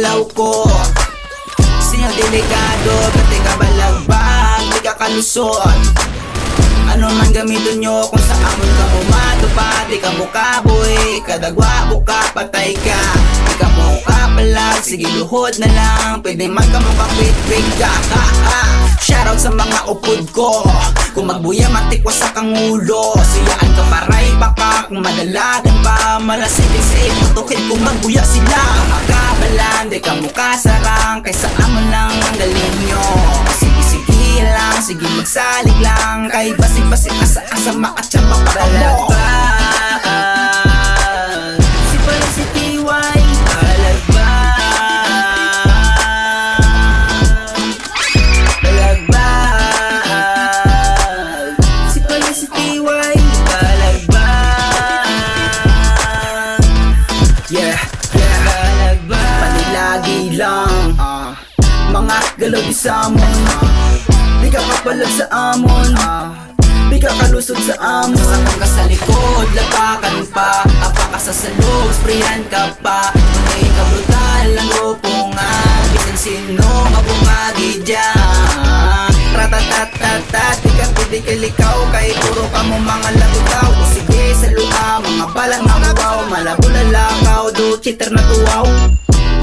galaw ko. Sinyo delikado, pati ka balagbag, di ka kalusot. Ano man gamitin nyo kung sa amon ka umatupad. Di ka bukaboy, kadagwa buka, patay ka. Di ka muka palag, sige luhod na lang. Pwede man ka mukapit-pit ka. Shoutout sa mga upod ko. Kung magbuya matikwas sa kangulo. Siyaan ka paray baka, kung madalagan pa. Malasipin sa iputukid kung magbuya sila. Makabalan, di ka muka sarang. Kaysa amon lang ang galing nyo. Sige lang, sige magsalig lang. Kay basig-basig asa-asa makatsamba pa mo. Si pala si TY balagbag. Si pala si TY balagbag. Yeah, balagbag. Panilagi lang mga galaw di sa amon. Di ka kapalag sa amon, di ka kalusot sa amon. Sasakang ka sa likod, lapakan pa. Apa ka sa salog, sprayan ka pa. Tunay ka brutal, ang rupungan. Bisan sino, mabungagi dyan. Ratatatat, di ka pwede kalikaw. Kahit puro ka mo mga lagutaw. O sige sa luha, mga balang mamuwaw. Malabo lalakaw, do cheater na tuwaw.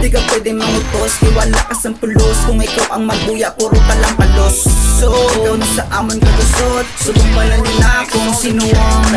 Di ka pwede mangutos, iwala ka sa pulos. Kung ikaw ang magbuya, puro ka lang palos. So, ikaw na sa amon kalusot. Subong pala nila kung sino ang